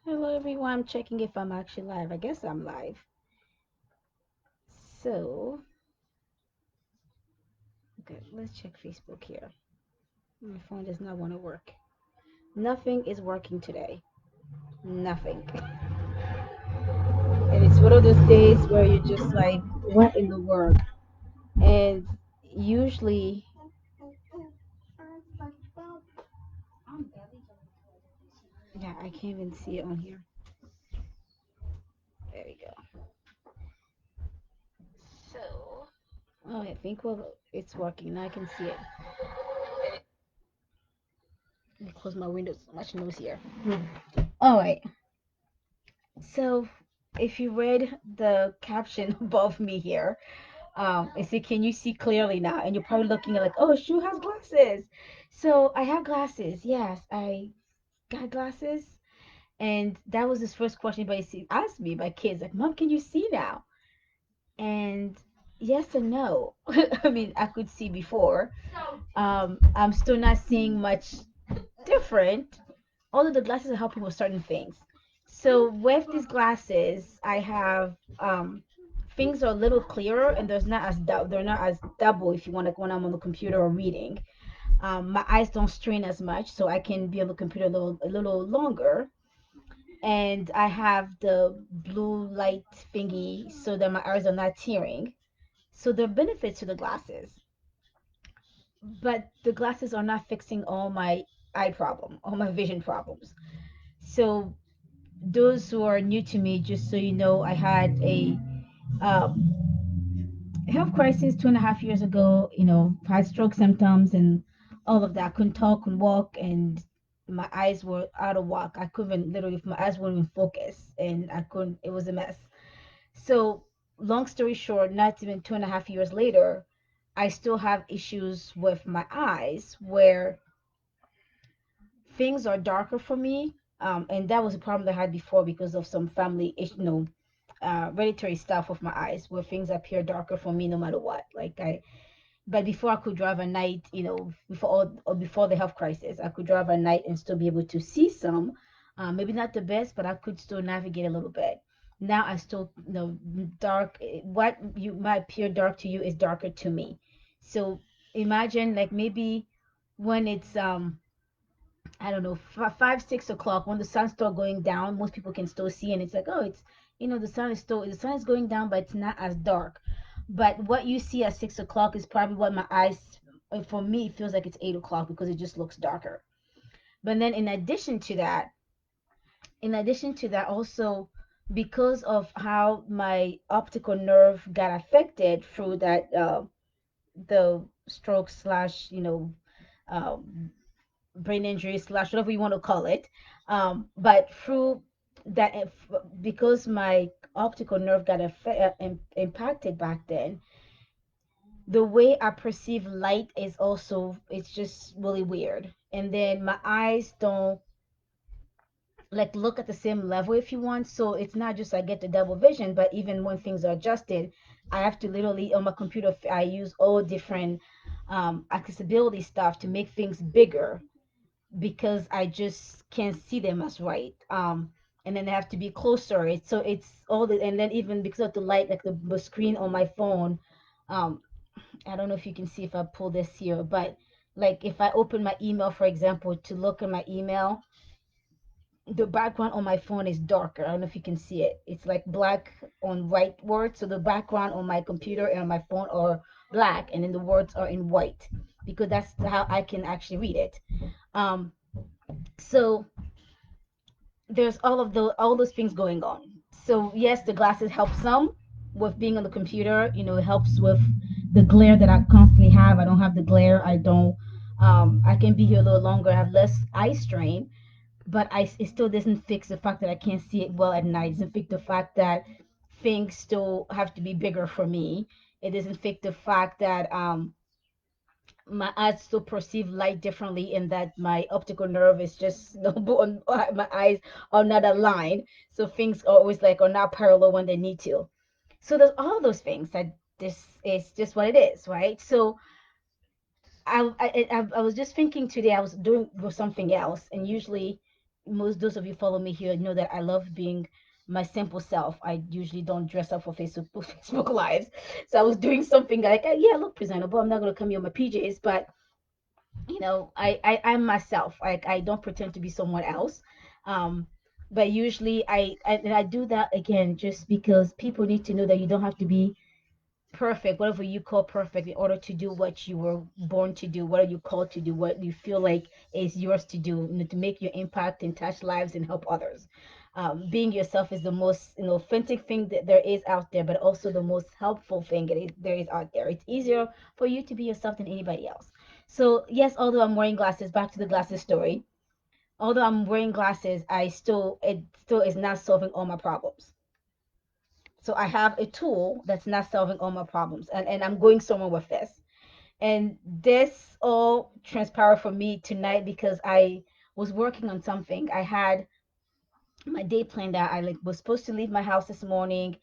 Hello everyone, I'm checking if I'm actually live. I guess I'm live. So, okay, let's check Facebook here. My phone does not want to work. Nothing is working today. Nothing. And it's one of those days where you're just like, what in the world? And usually, yeah, I can't even see it on here. There we go. So, oh, I think well, it's working. Now I can see it. Let me close my windows. So much noise here. All right. So, if you read the caption above me here, and see, can you see clearly now? And you're probably looking at like, oh, Shu has glasses. So I have glasses. Yes, I got glasses. And that was his first question asked me, my kids, like, Mom, can you see now? And yes and no. I mean, I could see before. I'm still not seeing much different, although the glasses are helping with certain things. So with these glasses, I have things are a little clearer and they're not as double if you want to when I'm on the computer or reading. My eyes don't strain as much, so I can be on the computer a little longer. And I have the blue light thingy so that my eyes are not tearing. So there are benefits to the glasses, but the glasses are not fixing all my all my vision problems. So those who are new to me, just so you know, I had a um, health crisis 2.5 years ago. Had stroke symptoms and all of that. Couldn't talk, couldn't walk, and my eyes were out of whack. I couldn't literally, my eyes wouldn't even focus, and I couldn't. It was a mess. So, long story short, not even 2.5 years later, I still have issues with my eyes where things are darker for me. And that was a problem that I had before because of some family, hereditary stuff with my eyes, where things appear darker for me no matter what. But before I could drive at night, before the health crisis, I could drive at night and still be able to see some. Maybe not the best, but I could still navigate a little bit. Now I still, dark. What you might appear dark to you is darker to me. So imagine like maybe when it's I don't know, 5, 6 o'clock when the sun start going down, most people can still see, and it's like, oh, the sun is going down, but it's not as dark. But what you see at 6 o'clock is probably what my eyes, for me, it feels like it's 8 o'clock because it just looks darker. But then in addition to that, also because of how my optical nerve got affected through that, the stroke slash, um, brain injury slash whatever you want to call it. But through that, because my optical nerve got impacted back then, the way I perceive light is also, it's just really weird. And then my eyes don't like look at the same level if you want. So it's not just I get the double vision, but even when things are adjusted, I have to literally on my computer, I use all different accessibility stuff to make things bigger because I just can't see them as right. And then they have to be closer. It's all the, and then even because of the light, like the screen on my phone, um, I don't know if you can see if I pull this here, but like if I open my email, for example, to look at my email, the background on my phone is darker. I don't know if you can see it. It's like black on white words. So the background on my computer and on my phone are black, and then the words are in white because that's how I can actually read it. Um, so there's all those things going on. So yes, the glasses help some with being on the computer. It helps with the glare that I constantly have. I don't have the glare. I don't. I can be here a little longer. I have less eye strain, but it still doesn't fix the fact that I can't see it well at night. It doesn't fix the fact that things still have to be bigger for me. It doesn't fix the fact that my eyes still perceive light differently and that my optical nerve is just my eyes are not aligned, so things are always like are not parallel when they need to. So there's all those things that this is just what it is, right? So I was just thinking today, I was doing with something else, and usually most those of you follow me here know that I love being my simple self. I usually don't dress up for Facebook Facebook lives. So I was doing something like, yeah, I look presentable. I'm not gonna come here in my PJs, but I'm myself. Like I don't pretend to be someone else. Um, but usually I do that again just because people need to know that you don't have to be perfect, whatever you call perfect, in order to do what you were born to do, what are you called to do, what you feel like is yours to do, to make your impact and touch lives and help others. Being yourself is the most authentic thing that there is out there, but also the most helpful thing there is out there. It's easier for you to be yourself than anybody else. So yes, although I'm wearing glasses, back to the glasses story. Although I'm wearing glasses, it still is not solving all my problems. So I have a tool that's not solving all my problems, and I'm going somewhere with this. And this all transpired for me tonight because I was working on something. I had my day planned out. I like was supposed to leave my house this morning,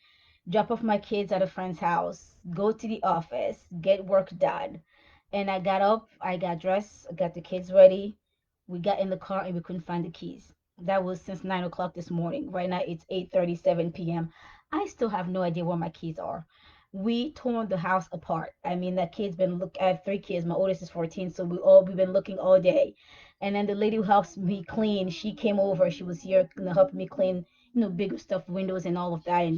drop off my kids at a friend's house, go to the office, get work done. And I got up, I got dressed, I got the kids ready. We got in the car and we couldn't find the keys. That was since 9 o'clock this morning. Right now it's 8:37 p.m. I still have no idea where my keys are. We tore the house apart. I mean, that kid's been look. I have three kids. My oldest is 14, so we've been looking all day. And then the lady who helps me clean, she came over. She was here, helping me clean, bigger stuff, windows and all of that.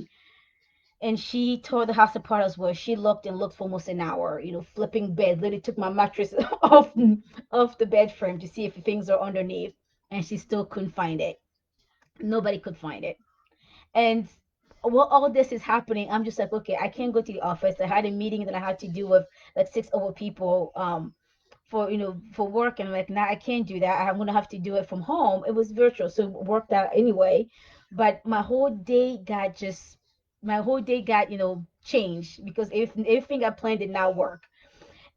And she tore the house apart as well. She looked and looked for almost an hour, flipping bed. Literally took my mattress off the bed frame to see if things are underneath, and she still couldn't find it. Nobody could find it. And while all this is happening, I'm just like, okay, I can't go to the office. I had a meeting that I had to do with like six other people, for work, and I'm like, now I can't do that. I'm gonna have to do it from home. It was virtual, so it worked out anyway. But my whole day got changed because if everything I planned did not work.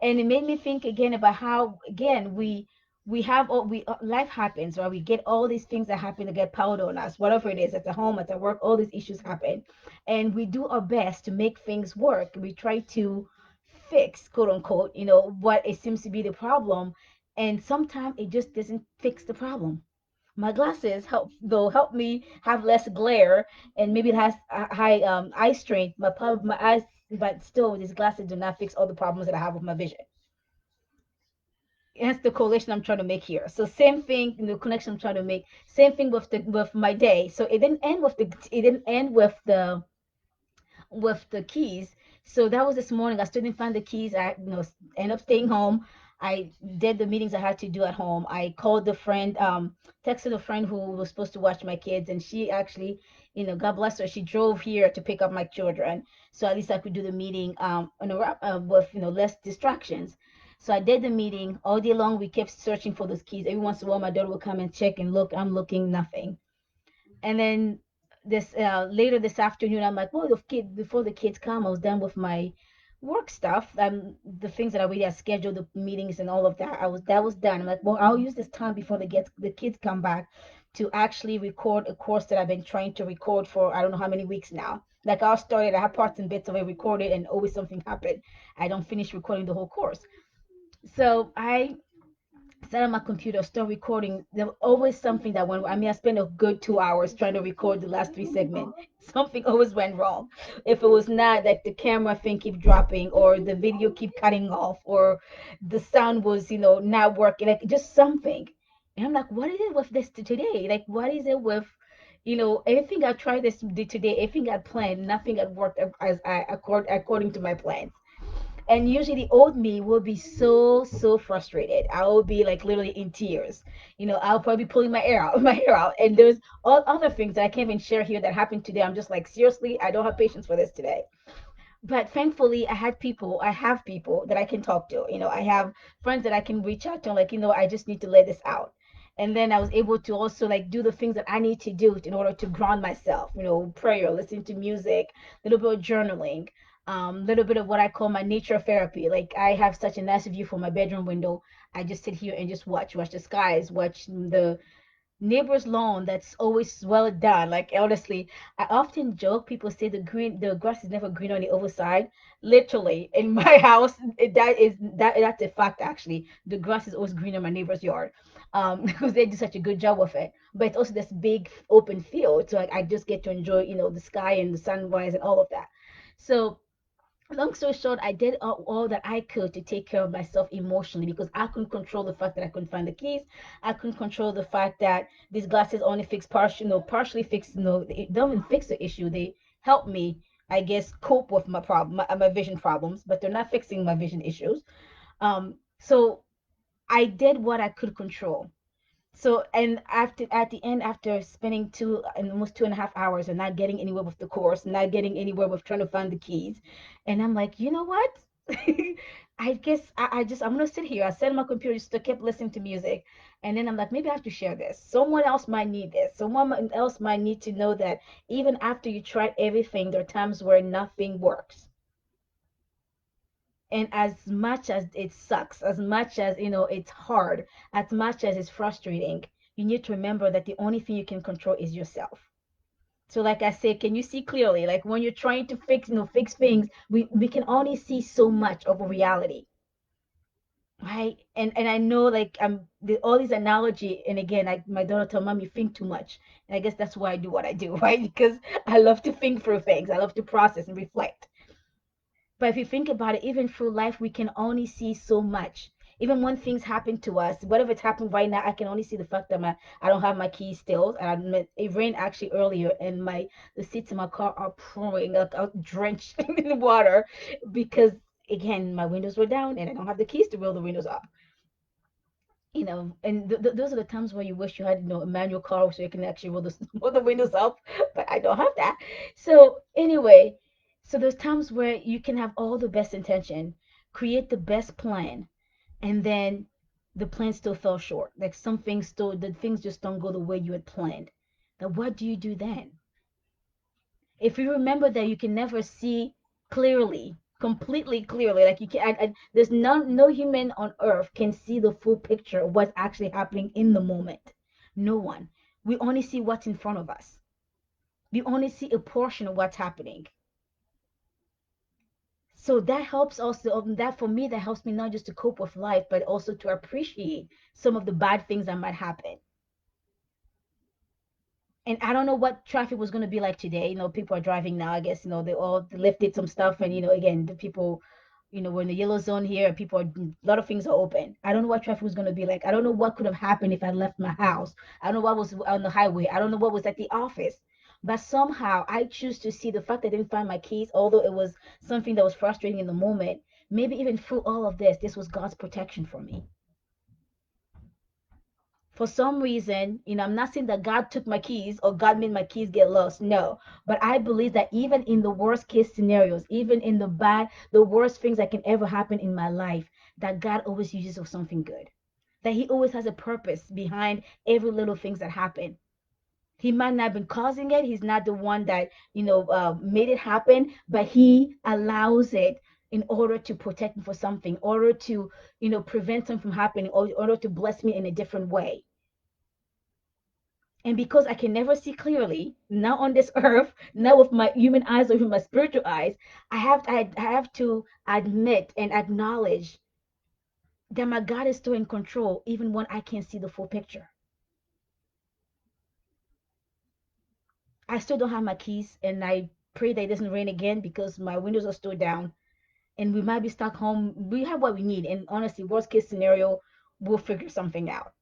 And it made me think again about how, again, we have all we life happens, right? We get all these things that happen to get piled on us, whatever it is, at the home, at the work, all these issues happen, and we do our best to make things work. We try to fix, quote unquote, what it seems to be the problem, and sometimes it just doesn't fix the problem. My glasses help me have less glare, and maybe it has a high eye strain. My eyes, but still, these glasses do not fix all the problems that I have with my vision. Hence the correlation I'm trying to make here. So same thing, the connection I'm trying to make. Same thing with my day. So it didn't end with the keys. So that was this morning. I still didn't find the keys. I end up staying home. I did the meetings I had to do at home. I called a friend, texted a friend who was supposed to watch my kids, and she actually, God bless her, she drove here to pick up my children. So at least I could do the meeting with less distractions. So I did the meeting all day long. We kept searching for those keys. Every once in a while, my daughter would come and check and look. I'm looking, nothing. And then this later this afternoon, I'm like, well, before the kids come, I was done with my work stuff. The things that I already had scheduled, the meetings and all of that. That was done. I'm like, well, I'll use this time before the kids come back to actually record a course that I've been trying to record for I don't know how many weeks now. Like I started, I have parts and bits of it recorded, and always something happened. I don't finish recording the whole course. So I sat on my computer, start recording. There was always something that went. I mean, I spent a good 2 hours trying to record the last three segments. Something always went wrong. If it was not like the camera thing keep dropping, or the video keep cutting off, or the sound was not working, like just something. And I'm like, what is it with this today? Like, what is it with everything I tried this did today, everything I planned, nothing had worked as according to my plans. And usually the old me will be so frustrated. I will be like literally in tears. I'll probably be pulling my hair out my hair out. And there's all other things that I can't even share here that happened today. I'm just like, seriously, I don't have patience for this today. But thankfully I have people that I can talk to. I have friends that I can reach out to, like, I just need to let this out. And then I was able to also like do the things that I need to do in order to ground myself, prayer, listening to music, a little bit of journaling, little bit of what I call my nature therapy. Like I have such a nice view from my bedroom window. I just sit here and just watch the skies, watch neighbor's lawn that's always well done. Like honestly, I often joke. People say the grass is never green on the other side. Literally, in my house, that's a fact. Actually, the grass is always green in my neighbor's yard, because they do such a good job with it. But it's also this big open field, so I just get to enjoy, the sky and the sunrise and all of that. So long story short, I did all that I could to take care of myself emotionally because I couldn't control the fact that I couldn't find the keys. I couldn't control the fact that these glasses only fix partially fix, they don't even fix the issue. They help me, I guess, cope with my problem, my vision problems, but they're not fixing my vision issues. So I did what I could control. So, and after at the end, after spending almost 2.5 hours and not getting anywhere with the course, not getting anywhere with trying to find the keys, and I'm like, you know what? I guess I'm gonna sit here. I sat on my computer, just kept listening to music, and then I'm like, maybe I have to share this. Someone else might need this. Someone else might need to know that even after you tried everything, there are times where nothing works. And as much as it sucks, as much as it's hard, as much as it's frustrating, you need to remember that the only thing you can control is yourself. So like I said, can you see clearly? Like when you're trying to fix things, we can only see so much of a reality. Right. And I know, like, all these analogy, and again, like my daughter told mom, you think too much. And I guess that's why I do what I do, right? Because I love to think through things. I love to process and reflect. But if you think about it, even through life, we can only see so much. Even when things happen to us, whatever it's happened right now, I can only see the fact that I don't have my keys still. And it rained actually earlier, and the seats in my car are pouring, like drenched in the water, because again, my windows were down, and I don't have the keys to roll the windows up. And those are the times where you wish you had, a manual car so you can actually roll roll the windows up, but I don't have that. So anyway, so there's times where you can have all the best intention, create the best plan, and then the plan still fell short. Like the things just don't go the way you had planned. Now, what do you do then? If you remember that you can never see clearly, completely clearly, like you can, there's no human on earth can see the full picture of what's actually happening in the moment. No one. We only see what's in front of us. We only see a portion of what's happening. So that helps also, that for me, that helps me not just to cope with life, but also to appreciate some of the bad things that might happen. And I don't know what traffic was going to be like today. People are driving now. I guess, they all lifted some stuff. And, again, the people, we're in the yellow zone here. People a lot of things are open. I don't know what traffic was going to be like. I don't know what could have happened if I left my house. I don't know what was on the highway. I don't know what was at the office. But somehow I choose to see the fact that I didn't find my keys, although it was something that was frustrating in the moment. Maybe even through all of this was God's protection for me. For some reason, I'm not saying that God took my keys or God made my keys get lost. No. But I believe that even in the worst case scenarios, even in the worst things that can ever happen in my life, that God always uses for something good. That He always has a purpose behind every little things that happen. He might not have been causing it. He's not the one that, made it happen, but He allows it in order to protect me for something, in order to, prevent something from happening, or in order to bless me in a different way. And because I can never see clearly, now on this earth, now with my human eyes or with my spiritual eyes, I have to admit and acknowledge that my God is still in control, even when I can't see the full picture. I still don't have my keys, and I pray that it doesn't rain again because my windows are still down, and we might be stuck home. We have what we need, and honestly, worst case scenario, we'll figure something out.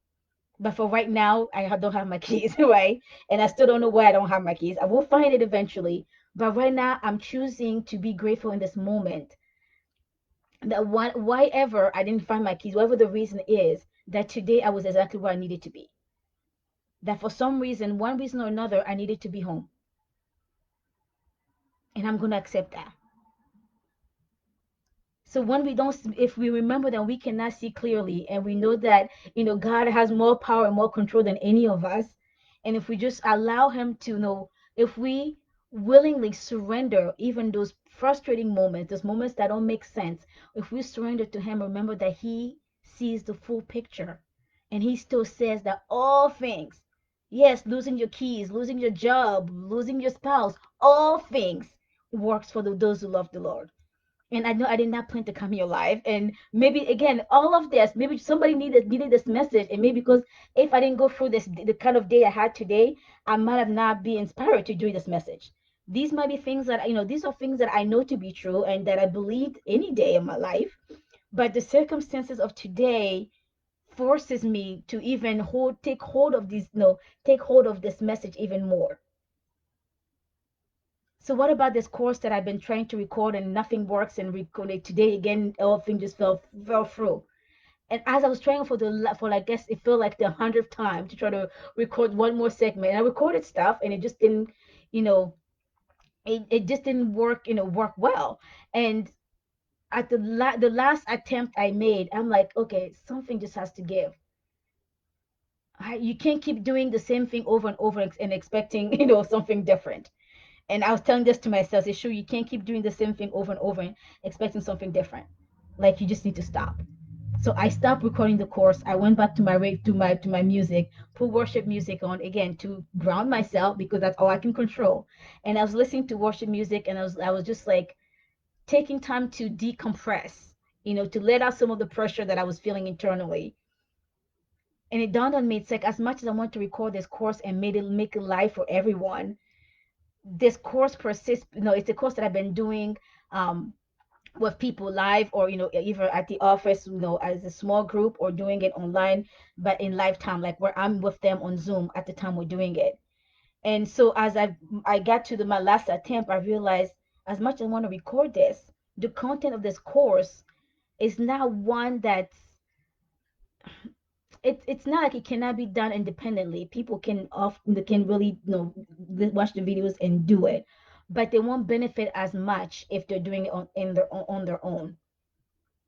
But for right now, I don't have my keys, right? And I still don't know why I don't have my keys. I will find it eventually. But right now, I'm choosing to be grateful in this moment that why ever I didn't find my keys, whatever the reason is, that today I was exactly where I needed to be. That for some reason, one reason or another, I needed to be home. And I'm going to accept that. So when we don't, if we remember that we cannot see clearly, and we know that, God has more power and more control than any of us, and if we just allow Him to, if we willingly surrender even those frustrating moments, those moments that don't make sense, if we surrender to Him, remember that He sees the full picture, and He still says that all things, Yes, losing your keys, losing your job, losing your spouse, all things works for those who love the Lord. And I know I did not plan to come in your life. And maybe again, all of this, maybe somebody needed this message. And maybe because if I didn't go through this, the kind of day I had today, I might have not been inspired to do this message. These might be things that, these are things that I know to be true and that I believed any day of my life. But the circumstances of today forces me to even take hold of these, take hold of this message even more. So what about this course that I've been trying to record and nothing works, and record it today again, everything just fell through. And as I was trying for I guess it felt like the 100th time to try to record one more segment, and I recorded stuff, and it just didn't, you know, it just didn't work, work well. And at the last attempt I made, I'm like, okay, something just has to give. You can't keep doing the same thing over and over and expecting, something different. And I was telling this to myself, it's sure you can't keep doing the same thing over and over and expecting something different. Like you just need to stop. So I stopped recording the course. I went back to my music, put worship music on again to ground myself because that's all I can control. And I was listening to worship music, and I was just like taking time to decompress, to let out some of the pressure that I was feeling internally. And it dawned on me, it's like as much as I want to record this course and make it live for everyone, this course persists. It's a course that I've been doing um, with people live, or either at the office, as a small group, or doing it online, but in lifetime, like where I'm with them on Zoom at the time we're doing it. And so as I got to my last attempt, I realized as much as I want to record this, the content of this course is not one that's it's not like it cannot be done independently. People can often they can really watch the videos and do it, but they won't benefit as much if they're doing it on their own,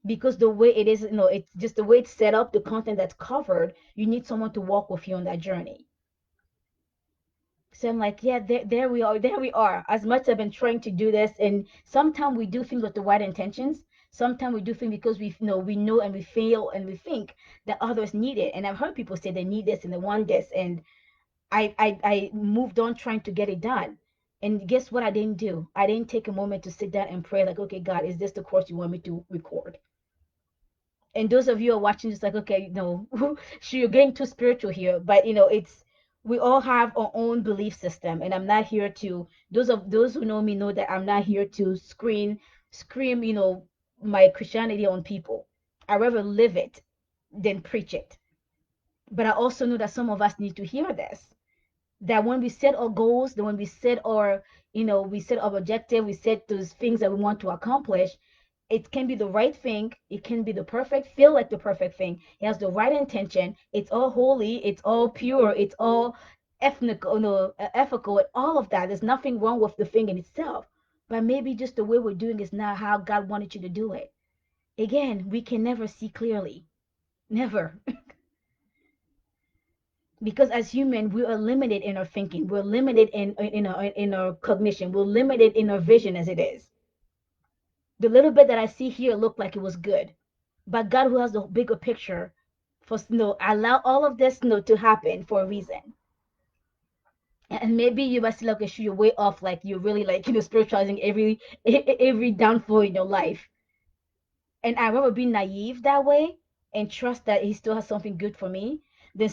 because the way it is, it's just the way it's set up, the content that's covered. You need someone to walk with you on that journey. So I'm like, yeah, there we are. As much as I've been trying to do this, and sometimes we do things with the right intentions. Sometimes we do things because we know and we feel and we think that others need it. And I've heard people say they need this and they want this, and I moved on trying to get it done. And guess what? I didn't do. I didn't take a moment to sit down and pray, like, okay, God, is this the course you want me to record? And those of you who are watching, just like, okay, no, sure, you're getting too spiritual here, but it's we all have our own belief system, and I'm not here to those who know me know that I'm not here to scream, my Christianity on people. I rather live it than preach it. But I also know that some of us need to hear this. That when we set our goals, that when we set our, we set our objective, we set those things that we want to accomplish, it can be the right thing, it can be the perfect, feel like the perfect thing, it has the right intention, it's all holy, it's all pure, it's all ethnical, ethical, and all of that. There's nothing wrong with the thing in itself, but maybe just the way we're doing is not how God wanted you to do it. Again, we can never see clearly, never. Because as human, we are limited in our thinking, we're limited in our cognition, we're limited in our vision as it is. The little bit that I see here looked like it was good, but God, who has the bigger picture, for allow all of this to happen for a reason. And maybe you might see like, okay, you're way off, like you're really like spiritualizing every downfall in your life. And I'd rather be naive that way and trust that He still has something good for me than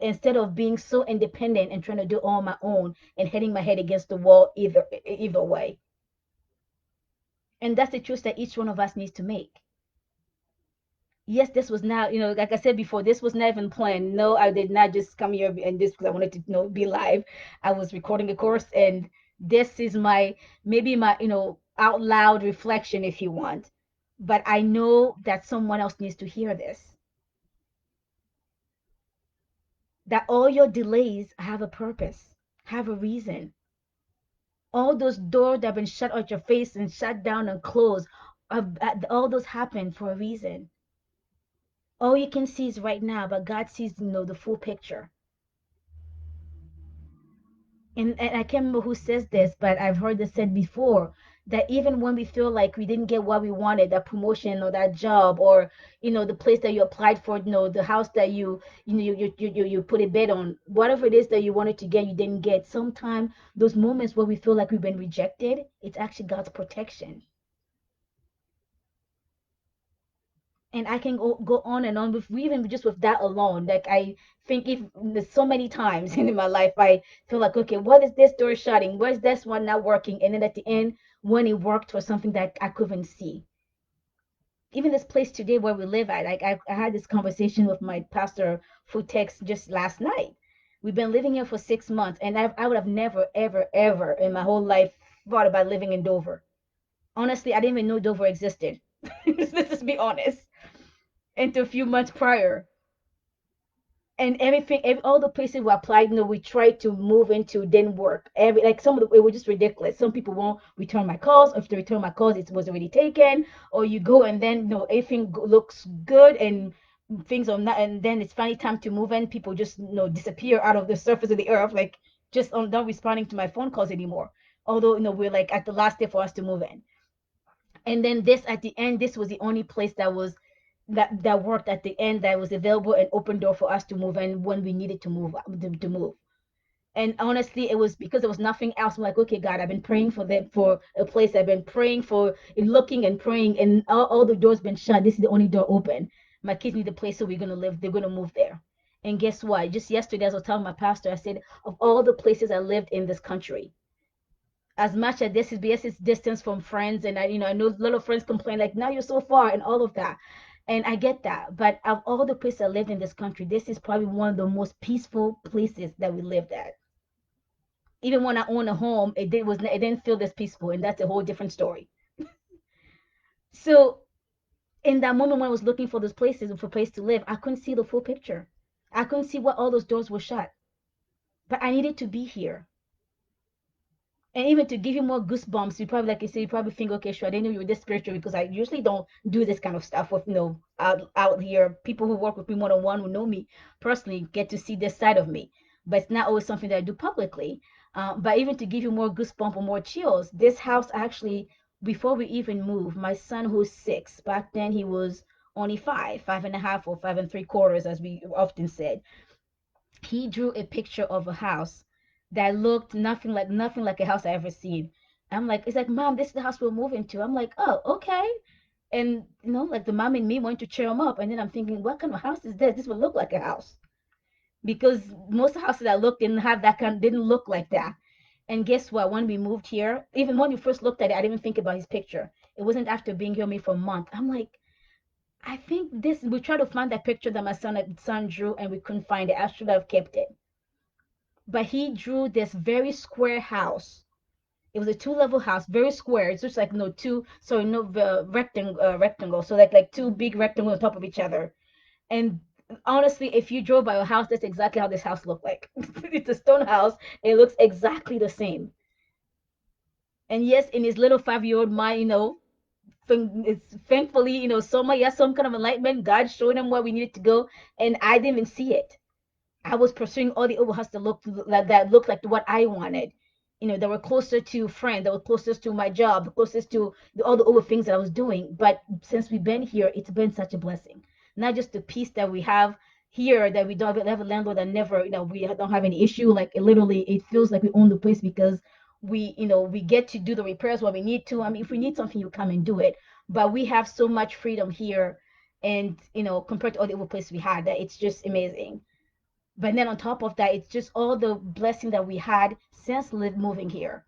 instead of being so independent and trying to do all on my own and hitting my head against the wall either way. And that's the choice that each one of us needs to make. Yes, this was not, like I said before, this was not even planned. No, I did not just come here and just because I wanted to, be live. I was recording a course, and this is maybe my, out loud reflection, if you want. But I know that someone else needs to hear this. That all your delays have a purpose, have a reason. All those doors that have been shut at your face and shut down and closed, all those happen for a reason. All you can see is right now, but God sees, the full picture. And I can't remember who says this, but I've heard this said before, that even when we feel like we didn't get what we wanted, that promotion or that job, or the place that you applied for, the house that you put a bid on, whatever it is that you wanted to get, you didn't get. Sometimes those moments where we feel like we've been rejected, it's actually God's protection. And I can go on and on with even just with that alone. Like, I think, if there's so many times in my life I feel like, okay, what is this door shutting, where's this one not working, and then at the end, when it worked, for something that I couldn't see. Even this place today where we live at, like, I had this conversation with my pastor for text just last night. We've been living here for 6 months, and I would have never ever ever in my whole life thought about living in Dover. Honestly, I didn't even know Dover existed. Let's just be honest. Into a few months prior, and everything, all the places we applied, we tried to move into, didn't work. Like, some of the, it was just ridiculous. Some people won't return my calls. If they return my calls, it was already taken. Or you go, and then everything looks good, and things are not, and then it's finally time to move in. People just disappear out of the surface of the earth, like, just not responding to my phone calls anymore. Although, we're like at the last day for us to move in. And then this, at the end, this was the only place that worked at the end, that was available and open door for us to move in when we needed to move. And honestly, it was because there was nothing else. I'm like, okay, God, I've been praying for them, for a place. I've been praying for, and looking and praying, and all the doors been shut. This is the only door open. My kids need a place, so we're gonna live. They're gonna move there. And guess what? Just yesterday, as I was telling my pastor, I said, of all the places I lived in this country, as much as this is BS, it's distance from friends, and I know a lot of friends complain like, now you're so far and all of that, and I get that. But of all the places I lived in this country, this is probably one of the most peaceful places that we lived at. Even when I owned a home, it didn't feel this peaceful, and that's a whole different story. So in that moment when I was looking for those places, for a place to live, I couldn't see the full picture. I couldn't see what all those doors were shut, but I needed to be here. And even to give you more goosebumps, you probably, like you say, you probably think, okay, sure, I didn't know you were this spiritual, because I usually don't do this kind of stuff with, out here. People who work with me one on one, who know me personally, get to see this side of me. But it's not always something that I do publicly. But even to give you more goosebumps or more chills, this house actually, before we even moved, my son, who's 6, back then he was only 5, 5 and a half, or 5 3/4, as we often said, he drew a picture of a house that looked nothing like a house I ever seen. I'm like, it's like, Mom, this is the house we're moving to. I'm like, oh, okay. And like, the mom and me went to cheer him up, and then I'm thinking, what kind of house is this? This would look like a house, because most houses I looked didn't have that kind, didn't look like that. And guess what? When we moved here, even when you first looked at it, I didn't even think about his picture. It wasn't after being here with me for a month. I'm like, I think this. We tried to find that picture that my son drew, and we couldn't find it. I should have kept it. But he drew this very square house. It was a two-level house, very square. It's just like, no two, sorry, no, rectangle. So like two big rectangles on top of each other. And honestly, if you drove by a house, that's exactly how this house looked like. It's a stone house. It looks exactly the same. And yes, in his little 5-year-old mind, it's thankfully, some kind of enlightenment. God showed him where we needed to go, and I didn't even see it. I was pursuing all the overhauls that looked like what I wanted. That were closer to friends, that were closest to my job, closest to all the other things that I was doing. But since we've been here, it's been such a blessing. Not just the peace that we have here, that we don't have a landlord that never, we don't have any issue. Like, literally, it feels like we own the place, because we get to do the repairs when we need to. I mean, if we need something, you come and do it. But we have so much freedom here, and compared to all the other places we had, that it's just amazing. But then on top of that, it's just all the blessing that we had since moving here.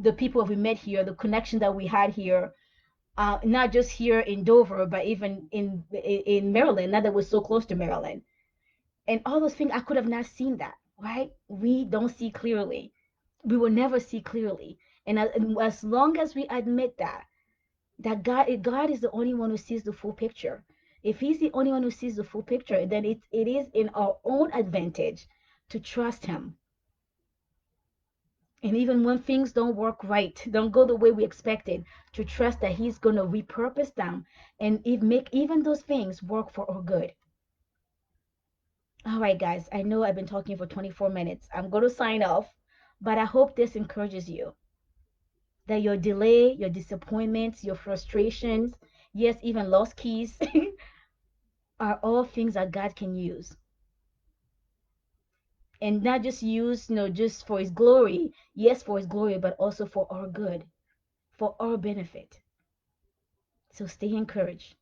The people we met here, the connection that we had here, not just here in Dover, but even in Maryland, now that we're so close to Maryland. And all those things, I could have not seen that, right? We don't see clearly. We will never see clearly. And as long as we admit that God is the only one who sees the full picture. If He's the only one who sees the full picture, then it is in our own advantage to trust Him. And even when things don't work right, don't go the way we expected, to trust that He's gonna repurpose them, and make even those things work for our good. All right, guys. I know I've been talking for 24 minutes. I'm gonna sign off. But I hope this encourages you that your delay, your disappointments, your frustrations, yes, even lost keys, are all things that God can use. And not just use, just for his glory. Yes, for his glory, but also for our good, for our benefit. So stay encouraged.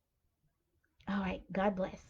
All right. God bless.